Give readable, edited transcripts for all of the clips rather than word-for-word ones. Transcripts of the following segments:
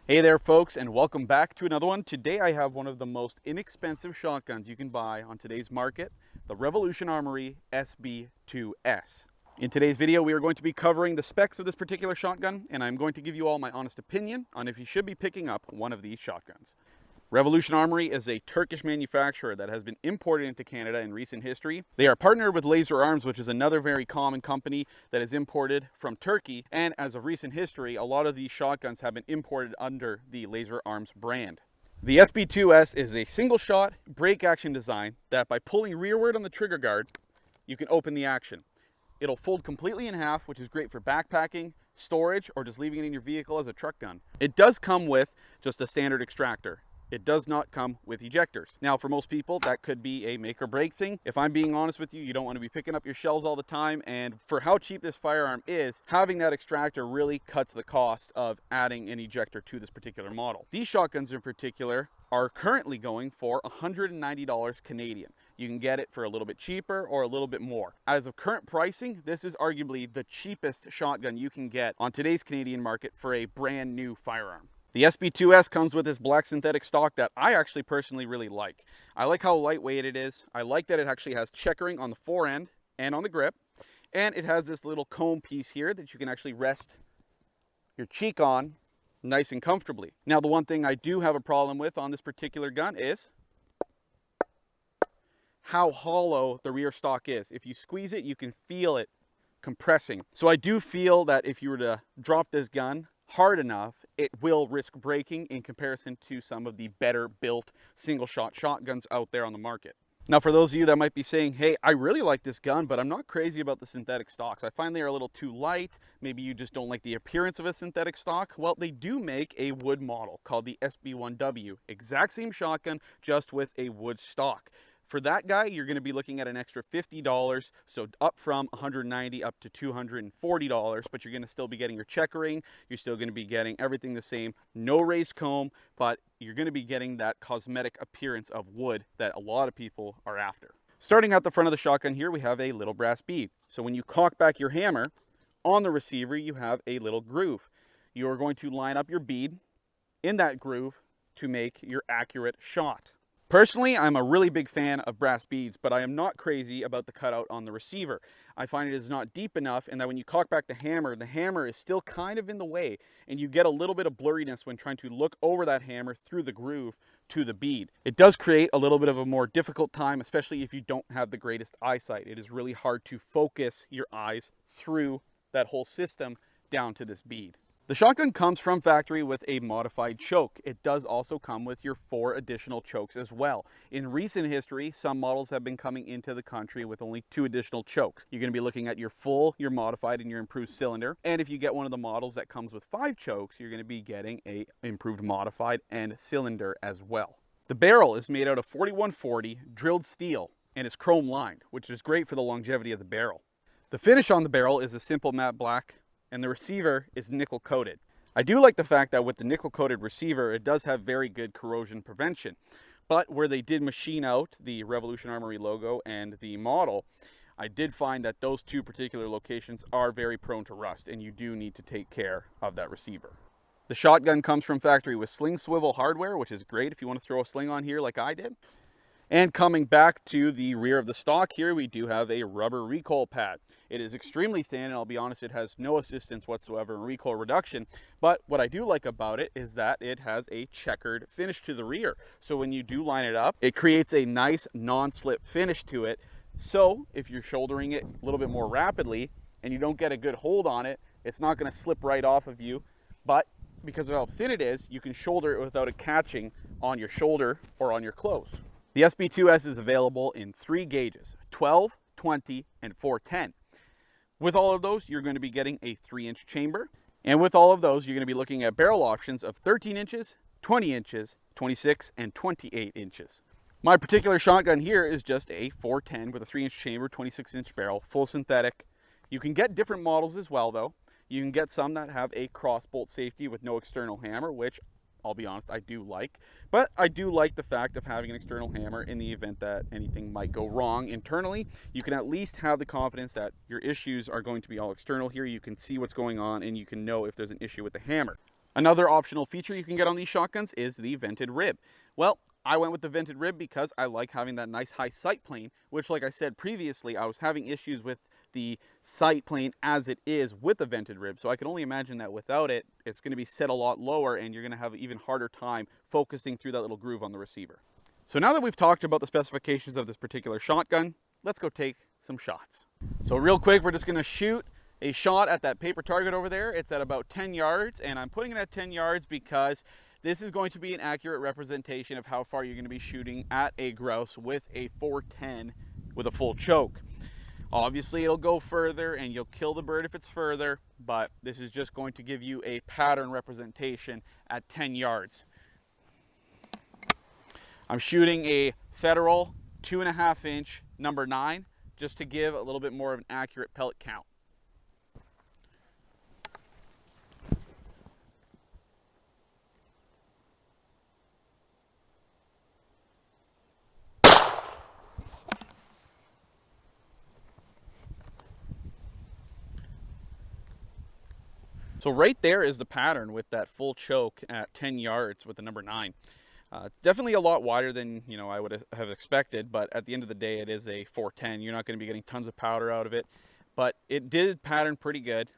Hey there folks, and welcome back to another one. Today I have one of the most inexpensive shotguns you can buy on today's market, the Revolution Armory SB2S. In today's video we are going to be covering the specs of this particular shotgun, and I'm going to give you all my honest opinion on if you should be picking up one of these shotguns. Revolution Armory is a Turkish manufacturer that has been imported into Canada in recent history. They are partnered with Lazer Arms, which is another very common company that is imported from Turkey. And as of recent history, a lot of these shotguns have been imported under the Lazer Arms brand. The SB2S is a single shot break action design that by pulling rearward on the trigger guard, you can open the action. It'll fold completely in half, which is great for backpacking, storage, or just leaving it in your vehicle as a truck gun. It does come with just a standard extractor. It does not come with ejectors. Now, for most people, that could be a make or break thing. If I'm being honest with you, you don't want to be picking up your shells all the time. And for how cheap this firearm is, having that extractor really cuts the cost of adding an ejector to this particular model. These shotguns in particular are currently going for $190 Canadian. You can get it for a little bit cheaper or a little bit more. As of current pricing, this is arguably the cheapest shotgun you can get on today's Canadian market for a brand new firearm. The SB2S comes with this black synthetic stock that I actually personally really like. I like how lightweight it is. I like that it actually has checkering on the fore end and on the grip. And it has this little comb piece here that you can actually rest your cheek on nice and comfortably. Now, the one thing I do have a problem with on this particular gun is how hollow the rear stock is. If you squeeze it, you can feel it compressing. So I do feel that if you were to drop this gun hard enough, it will risk breaking in comparison to some of the better built single shot shotguns out there on the market. Now, for those of you that might be saying, hey, I really like this gun, but I'm not crazy about the synthetic stocks. I find they are a little too light. Maybe you just don't like the appearance of a synthetic stock. Well, they do make a wood model called the SB1W. Exact same shotgun, just with a wood stock. For that guy, you're going to be looking at an extra $50, so up from $190 up to $240, but you're going to still be getting your checkering. You're still going to be getting everything the same. No raised comb, but you're going to be getting that cosmetic appearance of wood that a lot of people are after. Starting at the front of the shotgun here, we have a little brass bead. So when you cock back your hammer, on the receiver, you have a little groove. You are going to line up your bead in that groove to make your accurate shot. Personally, I'm a really big fan of brass beads, but I am not crazy about the cutout on the receiver. I find it is not deep enough, and that when you cock back the hammer is still kind of in the way, and you get a little bit of blurriness when trying to look over that hammer through the groove to the bead. It does create a little bit of a more difficult time, especially if you don't have the greatest eyesight. It is really hard to focus your eyes through that whole system down to this bead. The shotgun comes from factory with a modified choke. It does also come with your 4 additional chokes as well. In recent history, some models have been coming into the country with only 2 additional chokes. You're going to be looking at your full, your modified, and your improved cylinder. And if you get one of the models that comes with 5 chokes, you're going to be getting a improved modified and cylinder as well. The barrel is made out of 4140 drilled steel and is chrome lined, which is great for the longevity of the barrel. The finish on the barrel is a simple matte black, and the receiver is nickel coated. I do like the fact that with the nickel coated receiver, it does have very good corrosion prevention. But where they did machine out the Revolution Armory logo and the model, I did find that those 2 particular locations are very prone to rust, and you do need to take care of that receiver. The shotgun comes from factory with sling swivel hardware, which is great if you want to throw a sling on here like I did. And coming back to the rear of the stock here, we do have a rubber recoil pad. It is extremely thin, and I'll be honest, it has no assistance whatsoever in recoil reduction. But what I do like about it is that it has a checkered finish to the rear. So when you do line it up, it creates a nice non-slip finish to it. So if you're shouldering it a little bit more rapidly and you don't get a good hold on it, it's not going to slip right off of you. But because of how thin it is, you can shoulder it without it catching on your shoulder or on your clothes. The SB2S is available in 3 gauges, 12, 20, and 410. With all of those, you're going to be getting a 3-inch chamber. And with all of those, you're going to be looking at barrel options of 13 inches, 20 inches, 26, and 28 inches. My particular shotgun here is just a 410 with a 3-inch chamber, 26-inch barrel, full synthetic. You can get different models as well, though. You can get some that have a crossbolt safety with no external hammer, which I'll be honest, I do like. But I do like the fact of having an external hammer in the event that anything might go wrong internally. You can at least have the confidence that your issues are going to be all external here. You can see what's going on and you can know if there's an issue with the hammer. Another optional feature you can get on these shotguns is the vented rib. Well, I went with the vented rib because I like having that nice high sight plane, which, like I said previously, I was having issues with the sight plane as it is with the vented rib. So I can only imagine that without it, it's going to be set a lot lower and you're going to have an even harder time focusing through that little groove on the receiver. So now that we've talked about the specifications of this particular shotgun, let's go take some shots. So real quick, we're just going to shoot a shot at that paper target over there. It's at about 10 yards, and I'm putting it at 10 yards because this is going to be an accurate representation of how far you're going to be shooting at a grouse with a 410 with a full choke. Obviously, it'll go further and you'll kill the bird if it's further, but this is just going to give you a pattern representation at 10 yards. I'm shooting a Federal 2.5 inch number 9 just to give a little bit more of an accurate pellet count. So right there is the pattern with that full choke at 10 yards with the number 9. It's definitely a lot wider than I would have expected, but at the end of the day, it is a 410. You're not going to be getting tons of powder out of it, but it did pattern pretty good.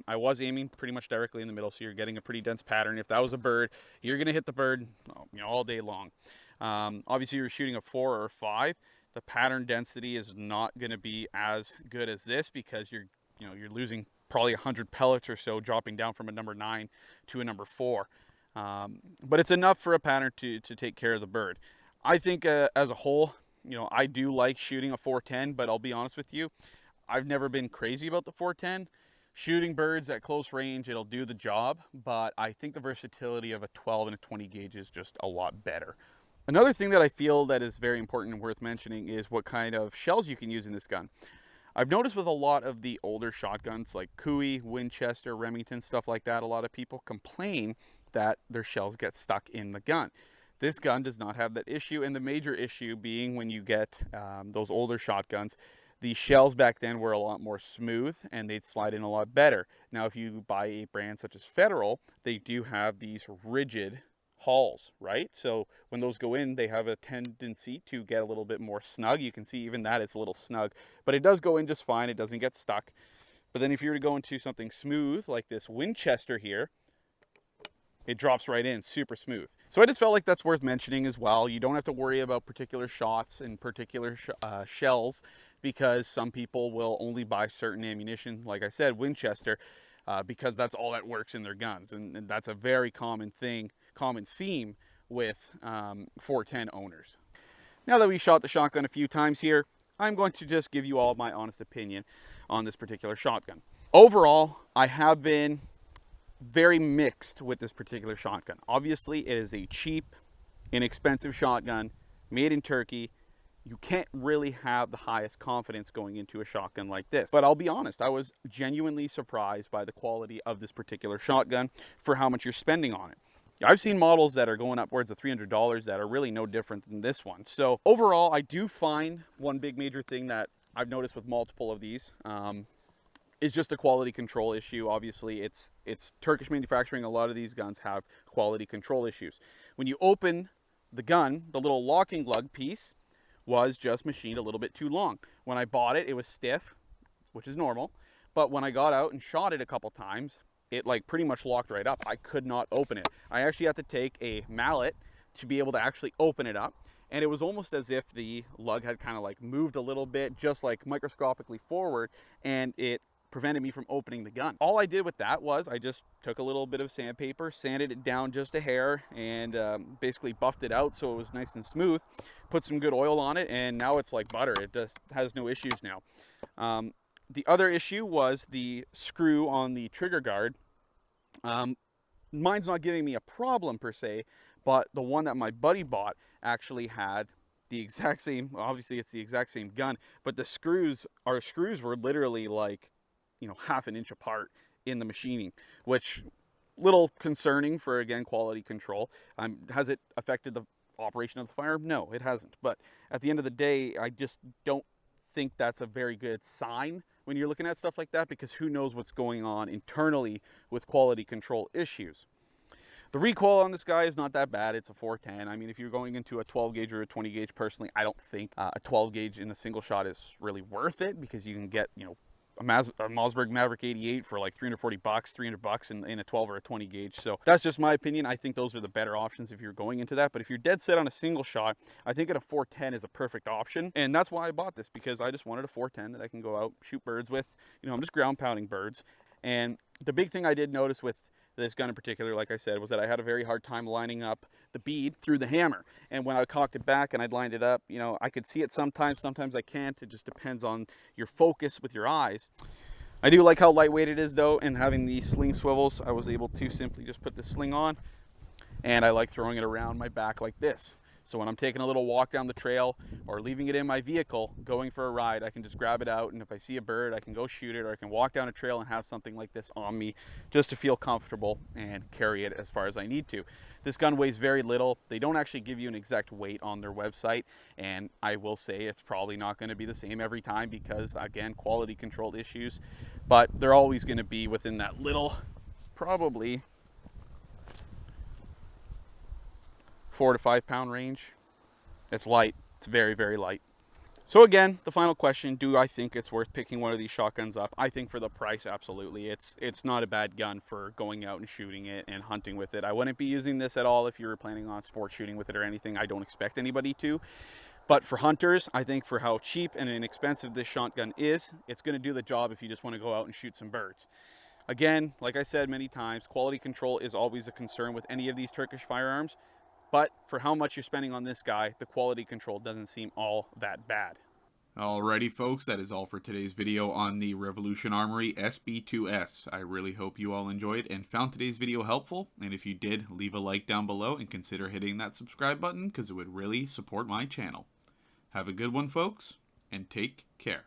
I was aiming pretty much directly in the middle, so you're getting a pretty dense pattern. If that was a bird, you're going to hit the bird all day long. Obviously, you're shooting a 4 or 5. The pattern density is not going to be as good as this because you're losing probably 100 pellets or so dropping down from a number 9 to a number 4. But it's enough for a pattern to take care of the bird. I think as a whole, I do like shooting a 410, but I'll be honest with you, I've never been crazy about the 410. Shooting birds at close range, it'll do the job, but I think the versatility of a 12 and a 20 gauge is just a lot better. Another thing that I feel that is very important and worth mentioning is what kind of shells you can use in this gun. I've noticed with a lot of the older shotguns like Cooey, Winchester, Remington, stuff like that, a lot of people complain that their shells get stuck in the gun. This gun does not have that issue, and the major issue being when you get those older shotguns, the shells back then were a lot more smooth and they'd slide in a lot better. Now if you buy a brand such as Federal, they do have these rigid hulls, right? So when those go in, they have a tendency to get a little bit more snug. You can see even that it's a little snug, but it does go in just fine. It doesn't get stuck. But then if you were to go into something smooth like this Winchester here, it drops right in super smooth. So I just felt like that's worth mentioning as well. You don't have to worry about particular shots and particular shells because some people will only buy certain ammunition, like I said, Winchester, because that's all that works in their guns. And that's a very common theme with 410 owners. Now that we've shot the shotgun a few times here, I'm going to just give you all my honest opinion on this particular shotgun. Overall, I have been very mixed with this particular shotgun. Obviously, it is a cheap, inexpensive shotgun made in Turkey. You can't really have the highest confidence going into a shotgun like this. But I'll be honest, I was genuinely surprised by the quality of this particular shotgun for how much you're spending on it. I've seen models that are going upwards of $300 that are really no different than this one. So overall, I do find one big major thing that I've noticed with multiple of these is just a quality control issue. Obviously, it's Turkish manufacturing. A lot of these guns have quality control issues. When you open the gun, the little locking lug piece was just machined a little bit too long. When I bought it, it was stiff, which is normal. But when I got out and shot it a couple times, it like pretty much locked right up. I could not open it. I actually had to take a mallet to be able to actually open it up. And it was almost as if the lug had kind of like moved a little bit, just like microscopically forward, and it prevented me from opening the gun. All I did with that was I just took a little bit of sandpaper, sanded it down just a hair, and basically buffed it out so it was nice and smooth, put some good oil on it, and now it's like butter. It just has no issues now. The other issue was the screw on the trigger guard. Mine's not giving me a problem per se, but the one that my buddy bought actually had the exact same, obviously it's the exact same gun, but the screws were literally like, half an inch apart in the machining, which little concerning for, again, quality control. Has it affected the operation of the firearm? No, it hasn't. But at the end of the day, I just don't think that's a very good sign when you're looking at stuff like that, because who knows what's going on internally with quality control issues. The recoil on this guy is not that bad. It's a 410. I mean, if you're going into a 12 gauge or a 20 gauge, personally, I don't think a 12 gauge in a single shot is really worth it, because you can get, you know, a Mossberg Maverick 88 for like $340, $300 in a 12 or a 20 gauge. So that's just my opinion. I think those are the better options if you're going into that. But if you're dead set on a single shot, I think a 410 is a perfect option. And that's why I bought this, because I just wanted a 410 that I can go out, shoot birds with. You know, I'm just ground pounding birds. And the big thing I did notice with this gun in particular, like I said, was that I had a very hard time lining up the bead through the hammer. And when I cocked it back and I'd lined it up, you know, I could see it sometimes I can't. It just depends on your focus with your eyes. I do like how lightweight it is though, and having these sling swivels, I was able to simply just put the sling on, and I like throwing it around my back like this. So when I'm taking a little walk down the trail or leaving it in my vehicle, going for a ride, I can just grab it out, and if I see a bird, I can go shoot it, or I can walk down a trail and have something like this on me just to feel comfortable and carry it as far as I need to. This gun weighs very little. They don't actually give you an exact weight on their website, and I will say it's probably not going to be the same every time because, again, quality control issues, but they're always going to be within that little, probably 4 to 5 pound range. It's light. It's very, very light. So again, the final question, do I think it's worth picking one of these shotguns up? I think for the price, absolutely. It's not a bad gun for going out and shooting it and hunting with it. I wouldn't be using this at all if you were planning on sport shooting with it or anything. I don't expect anybody to. But for hunters, I think for how cheap and inexpensive this shotgun is, it's going to do the job if you just want to go out and shoot some birds. Again, like I said many times, quality control is always a concern with any of these Turkish firearms. But for how much you're spending on this guy, the quality control doesn't seem all that bad. Alrighty folks, that is all for today's video on the Revolution Armory SB2S. I really hope you all enjoyed and found today's video helpful, and if you did, leave a like down below and consider hitting that subscribe button because it would really support my channel. Have a good one folks, and take care.